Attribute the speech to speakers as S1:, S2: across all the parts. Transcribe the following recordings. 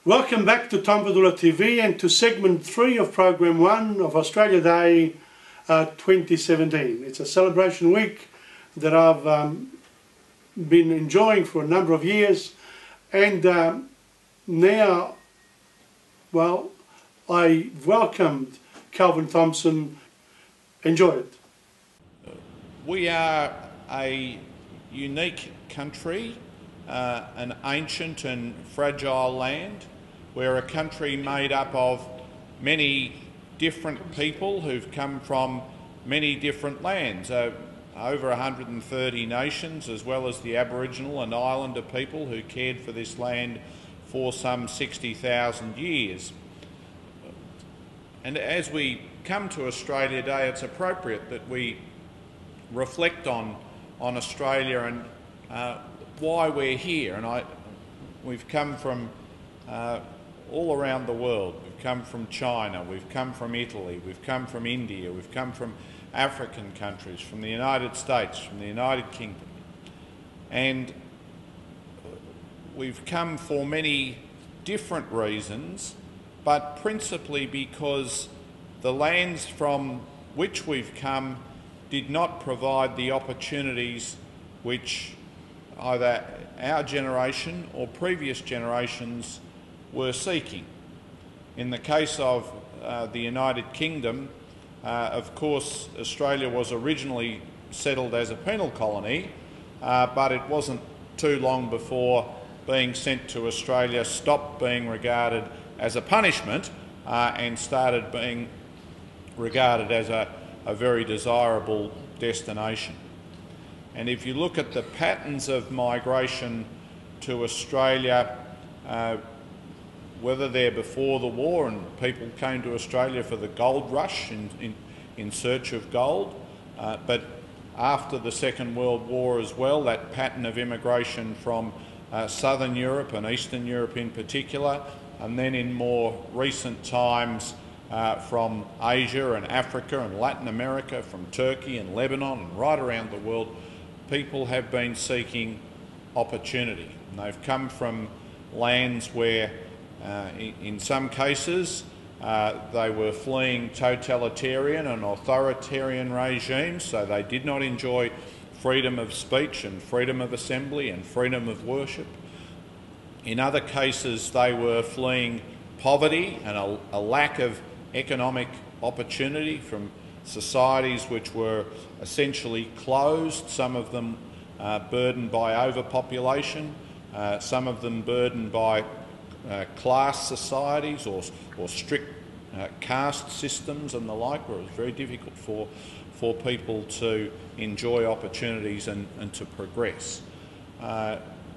S1: Welcome back to TomPadulaTV and to segment 3 of program 1 of Australia Day 2017. It's a celebration week that I've been enjoying for a number of years, and now, well, I welcomed Calvin Thompson. Enjoy it.
S2: We are a unique country, an ancient and fragile land. We're a country made up of many different people who've come from many different lands, over 130 nations, as well as the Aboriginal and Islander people who cared for this land for some 60,000 years. And as we come to Australia Day, it's appropriate that we reflect on Australia and why we're here. And we've come from all around the world. We've come from China, we've come from Italy, we've come from India, we've come from African countries, from the United States, from the United Kingdom. And we've come for many different reasons, but principally because the lands from which we've come did not provide the opportunities which either our generation or previous generations were seeking. In the case of the United Kingdom, of course, Australia was originally settled as a penal colony, but it wasn't too long before being sent to Australia stopped being regarded as a punishment and started being regarded as a very desirable destination. And if you look at the patterns of migration to Australia, whether they're before the war and people came to Australia for the gold rush in search of gold, but after the Second World War as well, that pattern of immigration from Southern Europe and Eastern Europe in particular, and then in more recent times from Asia and Africa and Latin America, from Turkey and Lebanon and right around the world, people have been seeking opportunity. And they've come from lands where in some cases they were fleeing totalitarian and authoritarian regimes, so they did not enjoy freedom of speech and freedom of assembly and freedom of worship. In other cases they were fleeing poverty and a lack of economic opportunity from societies which were essentially closed, some of them burdened by overpopulation, some of them burdened by class societies or strict caste systems and the like, where it was very difficult for people to enjoy opportunities and to progress.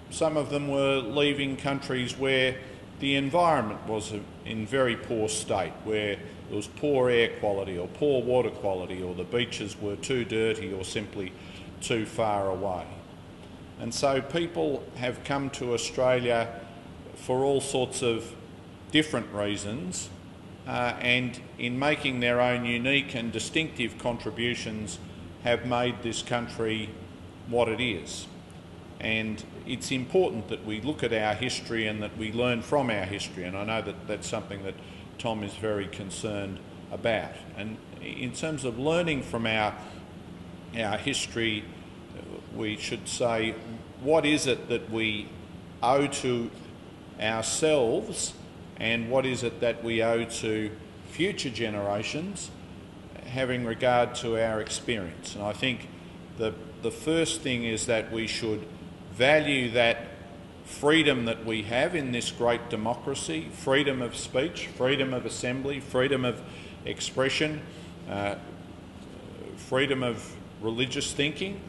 S2: Some of them were leaving countries where the environment was in very poor state, where there was poor air quality or poor water quality, or the beaches were too dirty or simply too far away. And so people have come to Australia for all sorts of different reasons, and in making their own unique and distinctive contributions have made this country what it is. And it's important that we look at our history and that we learn from our history, and I know that that's something that Tom is very concerned about. And in terms of learning from our history, we should say, what is it that we owe to ourselves and what is it that we owe to future generations, having regard to our experience? And I think the first thing is that we should value that freedom that we have in this great democracy, freedom of speech, freedom of assembly, freedom of expression, freedom of religious thinking.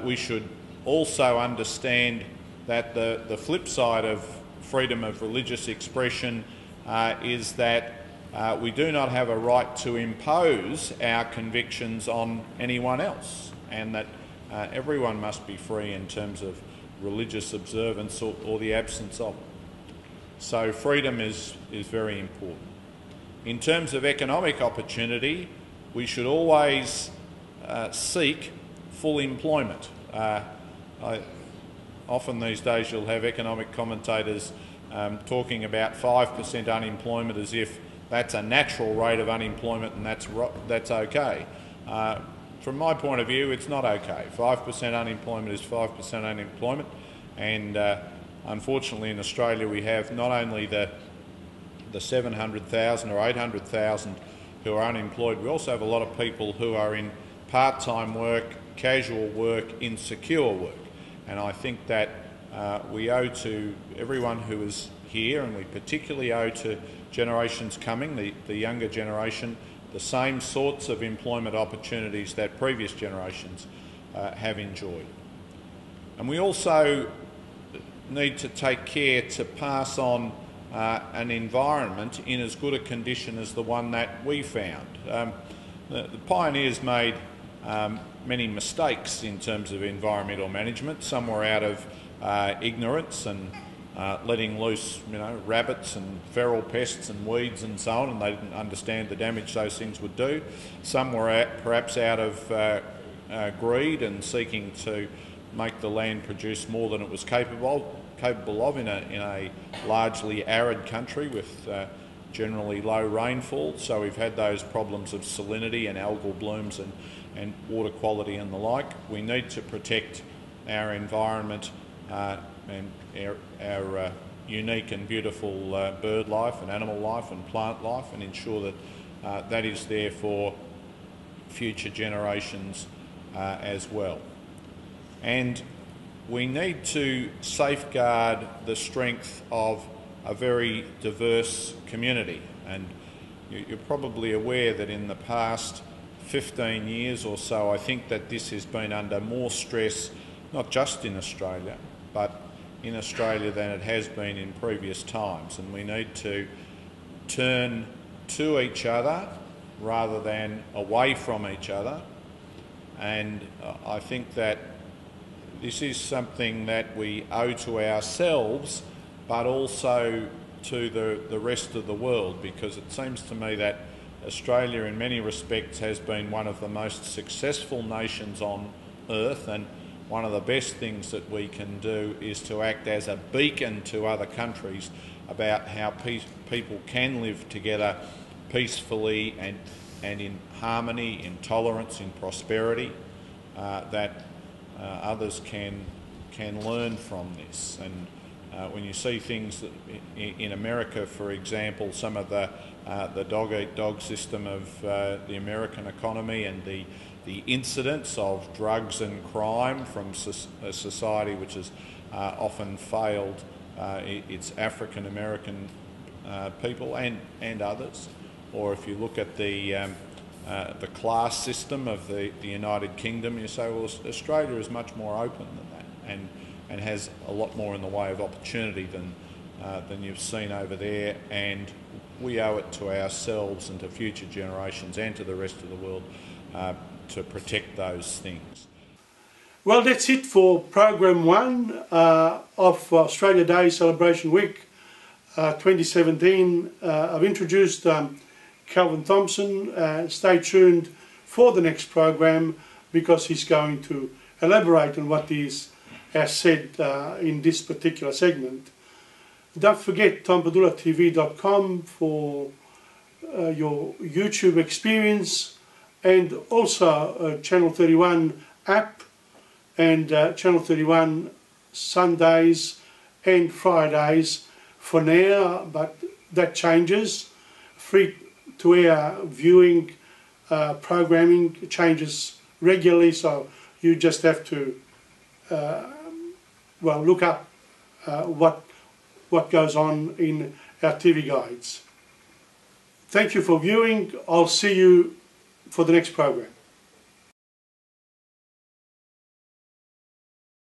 S2: We should also understand that the flip side of freedom of religious expression is that we do not have a right to impose our convictions on anyone else, and that everyone must be free in terms of religious observance or the absence of it. So freedom is very important. In terms of economic opportunity, we should always seek full employment. Often these days you'll have economic commentators talking about 5% unemployment as if that's a natural rate of unemployment and that's okay. From my point of view, it's not okay. 5% unemployment is 5% unemployment, and unfortunately in Australia we have not only the 700,000 or 800,000 who are unemployed, we also have a lot of people who are in part-time work, casual work, insecure work. And I think that we owe to everyone who is here, and we particularly owe to generations coming, the younger generation, the same sorts of employment opportunities that previous generations have enjoyed. And we also need to take care to pass on an environment in as good a condition as the one that we found. The pioneers made many mistakes in terms of environmental management. Some were out of ignorance and letting loose, rabbits and feral pests and weeds and so on, and they didn't understand the damage those things would do. Some were perhaps out of greed and seeking to make the land produce more than it was capable of in a largely arid country with generally low rainfall. So we've had those problems of salinity and algal blooms and water quality and the like. We need to protect our environment and our unique and beautiful bird life and animal life and plant life, and ensure that that is there for future generations as well. And we need to safeguard the strength of a very diverse community. And you're probably aware that in the past 15 years or so, I think that this has been under more stress, not just in Australia, but in Australia than it has been in previous times. And we need to turn to each other rather than away from each other. And I think that this is something that we owe to ourselves, but also to the rest of the world, because it seems to me that Australia in many respects has been one of the most successful nations on earth, and one of the best things that we can do is to act as a beacon to other countries about how people can live together peacefully and in harmony, in tolerance, in prosperity, that others can learn from this. And when you see things that in America, for example, some of the dog-eat-dog system of the American economy and the incidence of drugs and crime from a society which has often failed its African American people and others. Or if you look at the class system of the United Kingdom, you say, well, Australia is much more open than that, and has a lot more in the way of opportunity than you've seen over there. And we owe it to ourselves and to future generations and to the rest of the world to protect those things.
S1: Well, that's it for program 1 of Australia Day Celebration Week 2017. I've introduced Calvin Thompson. Stay tuned for the next program, because he's going to elaborate on what he has said in this particular segment. Don't forget TomPadulaTV.com for your YouTube experience, and also Channel 31 app, and Channel 31 Sundays and Fridays for now, but that changes. Free-to-air viewing programming changes regularly, so you just have to look up what goes on in our TV guides. Thank you for viewing. I'll see you for the next program.